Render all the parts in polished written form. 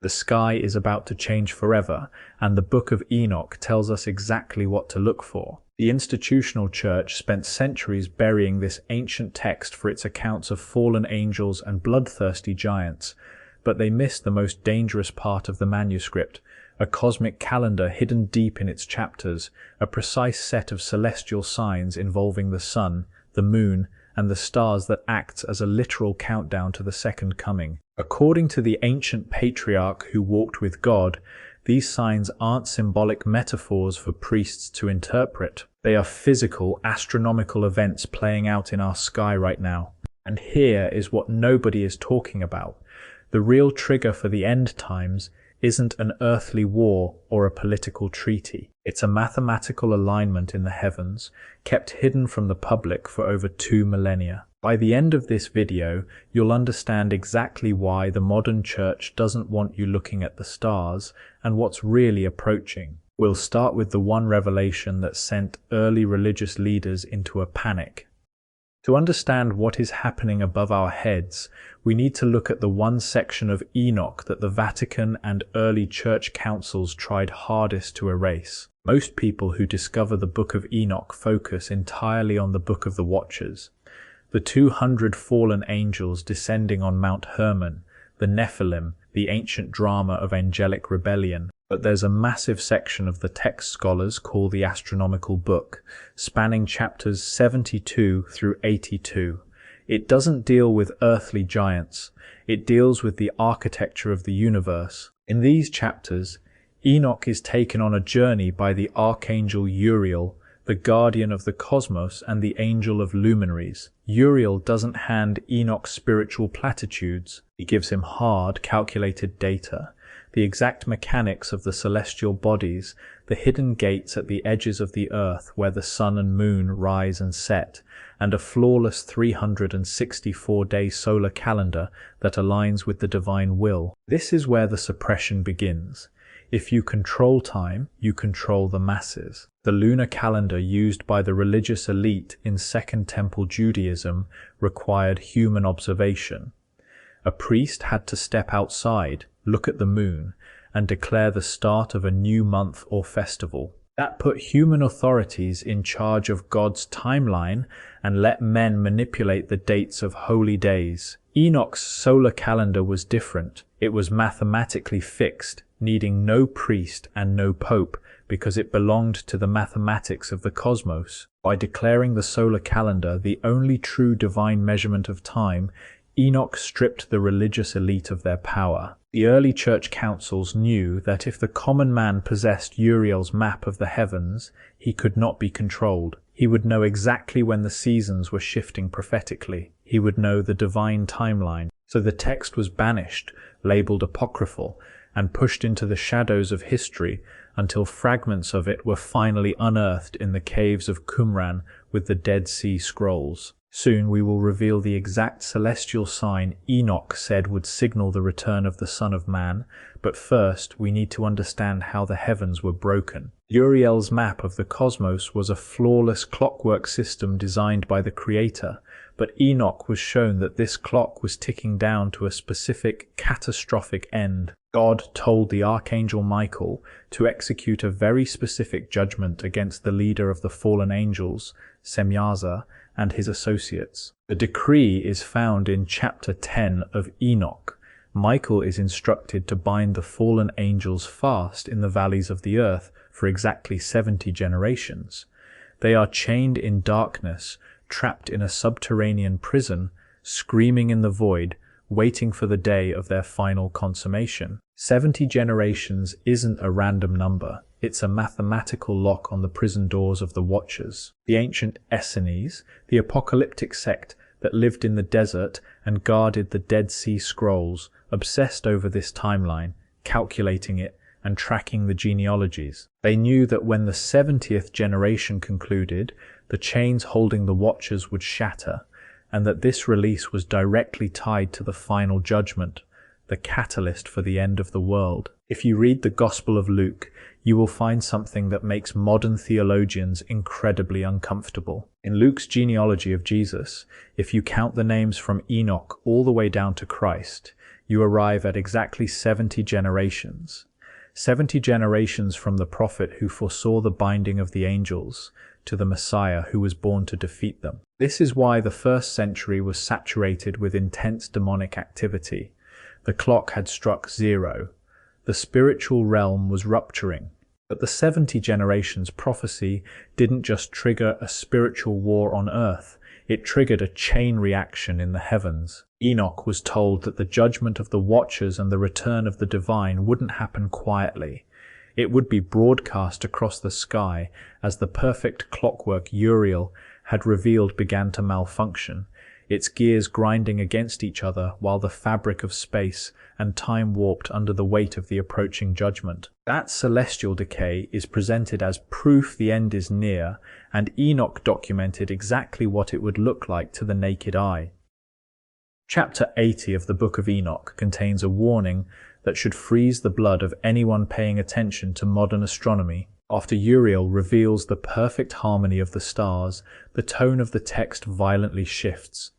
The sky is about to change forever, and the Book of Enoch tells us exactly what to look for. The institutional church spent centuries burying this ancient text for its accounts of fallen angels and bloodthirsty giants, but they missed the most dangerous part of the manuscript, a cosmic calendar hidden deep in its chapters, a precise set of celestial signs involving the sun, the moon, and the stars that acts as a literal countdown to the second coming. According to the ancient patriarch who walked with God, these signs aren't symbolic metaphors for priests to interpret. They are physical, astronomical events playing out in our sky right now. And here is what nobody is talking about. The real trigger for the end times isn't an earthly war or a political treaty. It's a mathematical alignment in the heavens, kept hidden from the public for over 2 millennia. By the end of this video, you'll understand exactly why the modern church doesn't want you looking at the stars and what's really approaching. We'll start with the one revelation that sent early religious leaders into a panic. To understand what is happening above our heads, we need to look at the one section of Enoch that the Vatican and early church councils tried hardest to erase. Most people who discover the Book of Enoch focus entirely on the Book of the Watchers, the 200 fallen angels descending on Mount Hermon, the Nephilim, the ancient drama of angelic rebellion. But there's a massive section of the text scholars call the Astronomical Book, spanning chapters 72 through 82. It doesn't deal with earthly giants, it deals with the architecture of the universe. In these chapters, Enoch is taken on a journey by the archangel Uriel, the guardian of the cosmos and the angel of luminaries. Uriel doesn't hand Enoch spiritual platitudes, he gives him hard, calculated data, the exact mechanics of the celestial bodies, the hidden gates at the edges of the earth where the sun and moon rise and set, and a flawless 364-day solar calendar that aligns with the divine will. This is where the suppression begins. If you control time, you control the masses. The lunar calendar used by the religious elite in Second Temple Judaism required human observation. A priest had to step outside, look at the moon, and declare the start of a new month or festival. That put human authorities in charge of God's timeline and let men manipulate the dates of holy days. Enoch's solar calendar was different. It was mathematically fixed, needing no priest and no pope, because it belonged to the mathematics of the cosmos. By declaring the solar calendar the only true divine measurement of time, Enoch stripped the religious elite of their power. The early church councils knew that if the common man possessed Uriel's map of the heavens, he could not be controlled. He would know exactly when the seasons were shifting prophetically. He would know the divine timeline. So the text was banished, labeled apocryphal, and pushed into the shadows of history until fragments of it were finally unearthed in the caves of Qumran with the Dead Sea Scrolls. Soon we will reveal the exact celestial sign Enoch said would signal the return of the Son of Man, but first we need to understand how the heavens were broken. Uriel's map of the cosmos was a flawless clockwork system designed by the Creator, but Enoch was shown that this clock was ticking down to a specific catastrophic end. God told the Archangel Michael to execute a very specific judgment against the leader of the fallen angels, Semyaza, and his associates. The decree is found in chapter 10 of Enoch. Michael is instructed to bind the fallen angels fast in the valleys of the earth for exactly 70 generations. They are chained in darkness, trapped in a subterranean prison, screaming in the void, waiting for the day of their final consummation. 70 generations isn't a random number. It's a mathematical lock on the prison doors of the Watchers. The ancient Essenes, the apocalyptic sect that lived in the desert and guarded the Dead Sea Scrolls, obsessed over this timeline, calculating it and tracking the genealogies. They knew that when the 70th generation concluded, the chains holding the Watchers would shatter, and that this release was directly tied to the final judgment, the catalyst for the end of the world. If you read the Gospel of Luke, you will find something that makes modern theologians incredibly uncomfortable. In Luke's genealogy of Jesus, if you count the names from Enoch all the way down to Christ, you arrive at exactly 70 generations. 70 generations from the prophet who foresaw the binding of the angels to the Messiah who was born to defeat them. This is why the first century was saturated with intense demonic activity. The clock had struck 0. The spiritual realm was rupturing. But the 70 generations prophecy didn't just trigger a spiritual war on earth, it triggered a chain reaction in the heavens. Enoch was told that the judgment of the watchers and the return of the divine wouldn't happen quietly. It would be broadcast across the sky as the perfect clockwork Uriel had revealed began to malfunction, its gears grinding against each other while the fabric of space and time warped under the weight of the approaching judgment. That celestial decay is presented as proof the end is near, and Enoch documented exactly what it would look like to the naked eye. Chapter 80 of the Book of Enoch contains a warning that should freeze the blood of anyone paying attention to modern astronomy. After Uriel reveals the perfect harmony of the stars, the tone of the text violently shifts.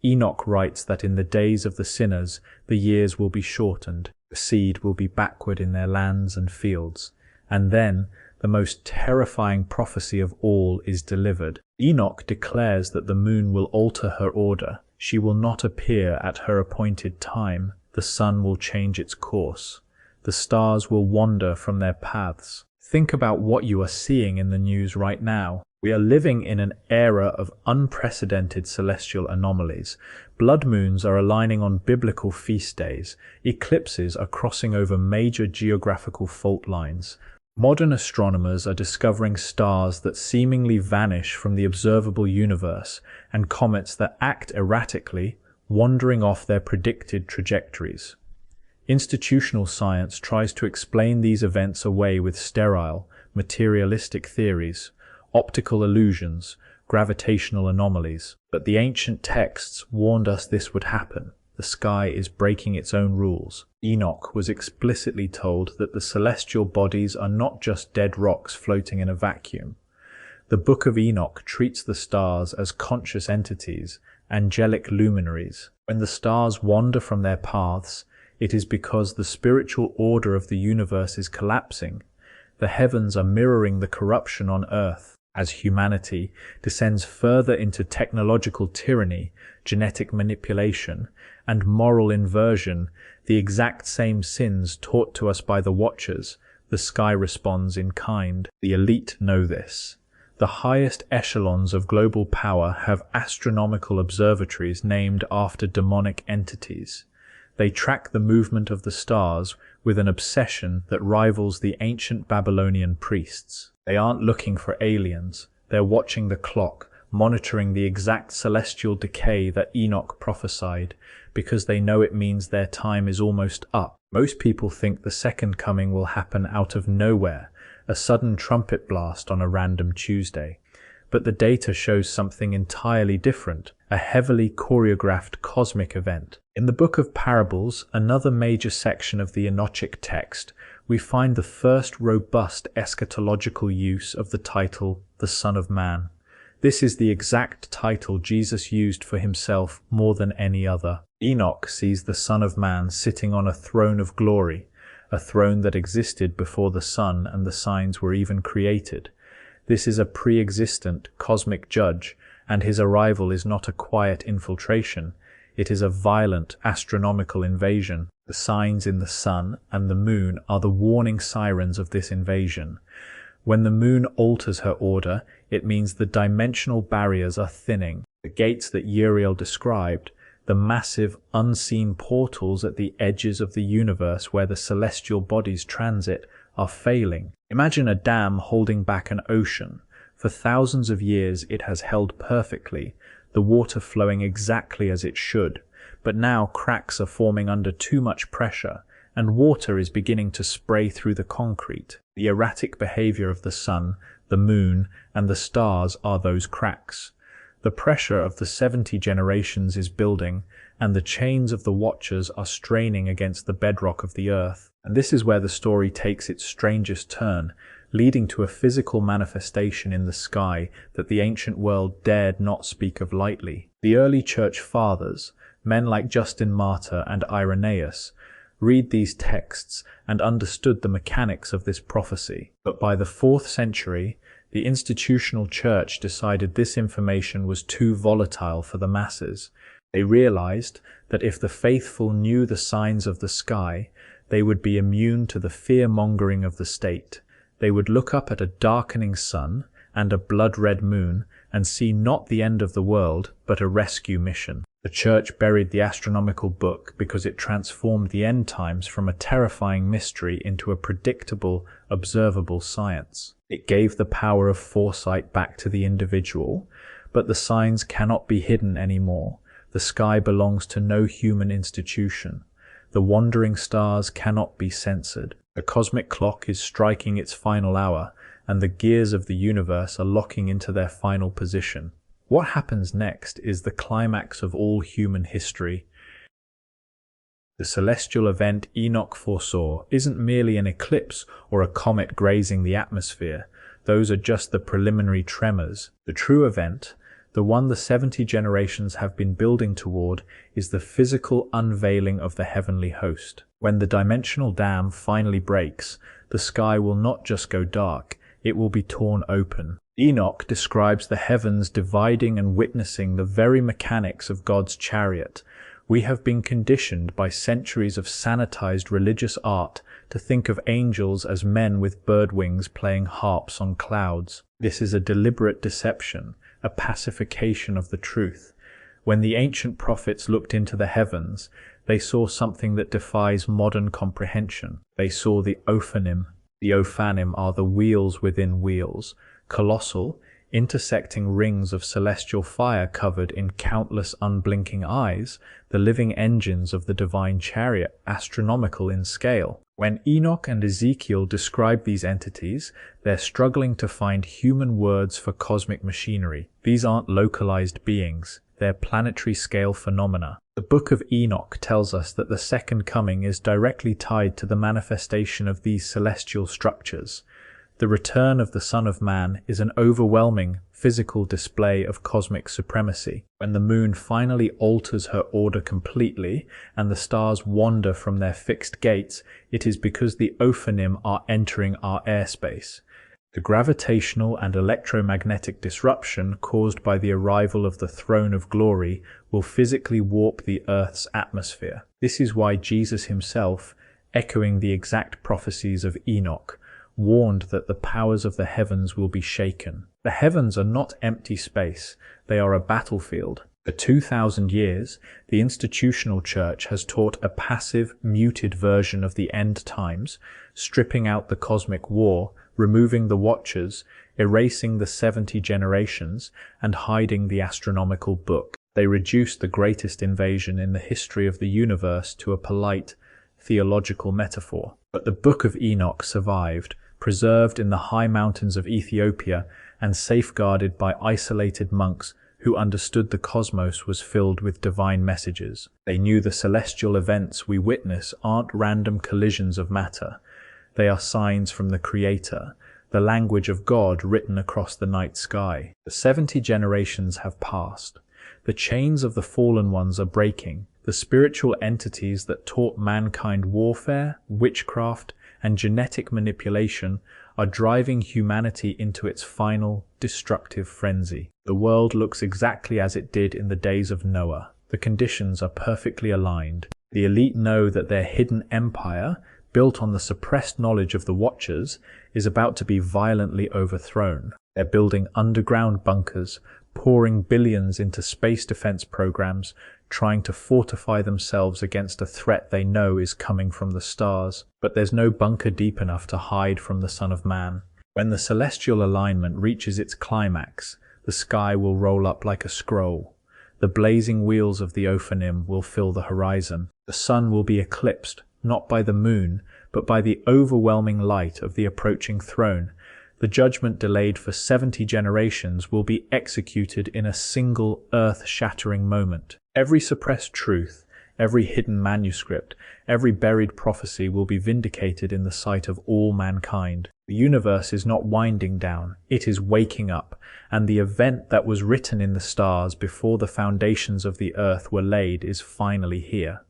Enoch writes that in the days of the sinners, the years will be shortened, the seed will be backward in their lands and fields. And then, the most terrifying prophecy of all is delivered. Enoch declares that the moon will alter her order. She will not appear at her appointed time. The sun will change its course. The stars will wander from their paths. Think about what you are seeing in the news right now. We are living in an era of unprecedented celestial anomalies. Blood moons are aligning on biblical feast days. Eclipses are crossing over major geographical fault lines. Modern astronomers are discovering stars that seemingly vanish from the observable universe and comets that act erratically, wandering off their predicted trajectories. Institutional science tries to explain these events away with sterile, materialistic theories, optical illusions, gravitational anomalies. But the ancient texts warned us this would happen. The sky is breaking its own rules. Enoch was explicitly told that the celestial bodies are not just dead rocks floating in a vacuum. The Book of Enoch treats the stars as conscious entities, angelic luminaries. When the stars wander from their paths, it is because the spiritual order of the universe is collapsing. The heavens are mirroring the corruption on earth. As humanity descends further into technological tyranny, genetic manipulation, and moral inversion, the exact same sins taught to us by the Watchers, the sky responds in kind. The elite know this. The highest echelons of global power have astronomical observatories named after demonic entities. They track the movement of the stars with an obsession that rivals the ancient Babylonian priests. They aren't looking for aliens. They're watching the clock, monitoring the exact celestial decay that Enoch prophesied, because they know it means their time is almost up. Most people think the second coming will happen out of nowhere, a sudden trumpet blast on a random Tuesday. But the data shows something entirely different, a heavily choreographed cosmic event. In the Book of Parables, another major section of the Enochic text, we find the first robust eschatological use of the title, the Son of Man. This is the exact title Jesus used for himself more than any other. Enoch sees the Son of Man sitting on a throne of glory, a throne that existed before the sun and the signs were even created. This is a pre-existent cosmic judge, and his arrival is not a quiet infiltration. It is a violent astronomical invasion. The signs in the sun and the moon are the warning sirens of this invasion. When the moon alters her order, it means the dimensional barriers are thinning. The gates that Uriel described, the massive unseen portals at the edges of the universe where the celestial bodies transit, are failing. Imagine a dam holding back an ocean. For thousands of years it has held perfectly, the water flowing exactly as it should. But now cracks are forming under too much pressure, and water is beginning to spray through the concrete. The erratic behavior of the sun, the moon, and the stars are those cracks. The pressure of the 70 generations is building, and the chains of the Watchers are straining against the bedrock of the earth. And this is where the story takes its strangest turn, leading to a physical manifestation in the sky that the ancient world dared not speak of lightly. The early church fathers, Men like Justin Martyr and Irenaeus read these texts and understood the mechanics of this prophecy. But by the 4th century, the institutional church decided this information was too volatile for the masses. They realized that if the faithful knew the signs of the sky, they would be immune to the fear-mongering of the state. They would look up at a darkening sun and a blood-red moon and see not the end of the world, but a rescue mission. The church buried the Astronomical Book because it transformed the end times from a terrifying mystery into a predictable, observable science. It gave the power of foresight back to the individual, but the signs cannot be hidden anymore. The sky belongs to no human institution. The wandering stars cannot be censored. The cosmic clock is striking its final hour, and the gears of the universe are locking into their final position. What happens next is the climax of all human history. The celestial event Enoch foresaw isn't merely an eclipse or a comet grazing the atmosphere. Those are just the preliminary tremors. The true event, the one the 70 generations have been building toward, is the physical unveiling of the heavenly host. When the dimensional dam finally breaks, the sky will not just go dark, it will be torn open. Enoch describes the heavens dividing and witnessing the very mechanics of God's chariot. We have been conditioned by centuries of sanitized religious art to think of angels as men with bird wings playing harps on clouds. This is a deliberate deception, a pacification of the truth. When the ancient prophets looked into the heavens, they saw something that defies modern comprehension. They saw the Ophanim. The Ophanim are the wheels within wheels, colossal, intersecting rings of celestial fire covered in countless unblinking eyes, the living engines of the divine chariot, astronomical in scale. When Enoch and Ezekiel describe these entities, they're struggling to find human words for cosmic machinery. These aren't localized beings, they're planetary scale phenomena. The Book of Enoch tells us that the second coming is directly tied to the manifestation of these celestial structures. The return of the Son of Man is an overwhelming physical display of cosmic supremacy. When the moon finally alters her order completely and the stars wander from their fixed gates, it is because the Ophanim are entering our airspace. The gravitational and electromagnetic disruption caused by the arrival of the throne of glory will physically warp the Earth's atmosphere. This is why Jesus himself, echoing the exact prophecies of Enoch, warned that the powers of the heavens will be shaken. The heavens are not empty space, they are a battlefield. For 2,000 years, the institutional church has taught a passive, muted version of the end times, stripping out the cosmic war, removing the watchers, erasing the 70 generations, and hiding the Astronomical Book. They reduced the greatest invasion in the history of the universe to a polite, theological metaphor. But the Book of Enoch survived, preserved in the high mountains of Ethiopia and safeguarded by isolated monks who understood the cosmos was filled with divine messages. They knew the celestial events we witness aren't random collisions of matter. They are signs from the Creator, the language of God written across the night sky. The 70 generations have passed. The chains of the fallen ones are breaking. The spiritual entities that taught mankind warfare, witchcraft, and genetic manipulation are driving humanity into its final, destructive frenzy. The world looks exactly as it did in the days of Noah. The conditions are perfectly aligned. The elite know that their hidden empire, built on the suppressed knowledge of the Watchers, is about to be violently overthrown. They're building underground bunkers, pouring billions into space defense programs, trying to fortify themselves against a threat they know is coming from the stars. But there's no bunker deep enough to hide from the Son of Man. When the celestial alignment reaches its climax, the sky will roll up like a scroll. The blazing wheels of the Ophanim will fill the horizon. The sun will be eclipsed, not by the moon, but by the overwhelming light of the approaching throne. The judgment delayed for 70 generations will be executed in a single earth-shattering moment. Every suppressed truth, every hidden manuscript, Every buried prophecy will be vindicated in the sight of all mankind. The universe is not winding down, it is waking up, and the event that was written in the stars before the foundations of the earth were laid is finally here.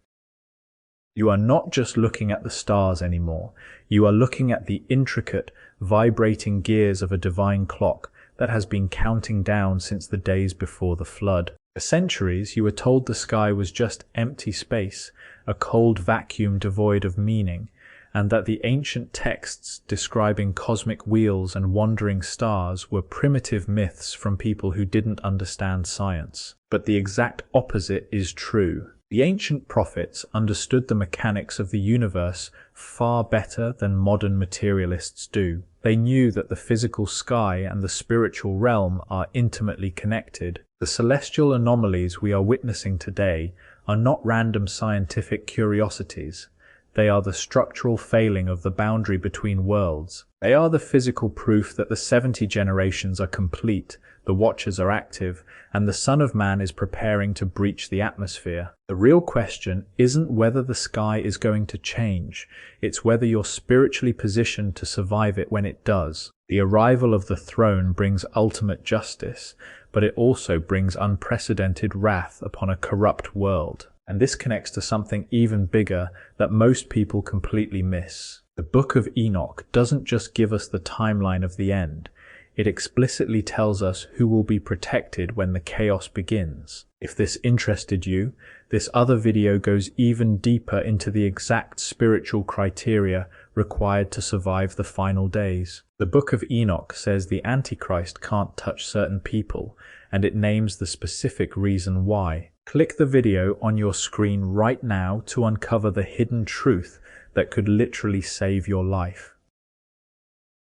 You are not just looking at the stars anymore, you are looking at the intricate, vibrating gears of a divine clock that has been counting down since the days before the flood. For centuries, you were told the sky was just empty space, a cold vacuum devoid of meaning, and that the ancient texts describing cosmic wheels and wandering stars were primitive myths from people who didn't understand science. But the exact opposite is true. The ancient prophets understood the mechanics of the universe far better than modern materialists do. They knew that the physical sky and the spiritual realm are intimately connected. The celestial anomalies we are witnessing today are not random scientific curiosities. They are the structural failing of the boundary between worlds. They are the physical proof that the 70 generations are complete, the watchers are active, and the Son of Man is preparing to breach the atmosphere. The real question isn't whether the sky is going to change, it's whether you're spiritually positioned to survive it when it does. The arrival of the throne brings ultimate justice, but it also brings unprecedented wrath upon a corrupt world. And this connects to something even bigger that most people completely miss. The Book of Enoch doesn't just give us the timeline of the end. It explicitly tells us who will be protected when the chaos begins. If this interested you, this other video goes even deeper into the exact spiritual criteria required to survive the final days. The Book of Enoch says the Antichrist can't touch certain people, and it names the specific reason why. Click the video on your screen right now to uncover the hidden truth that could literally save your life.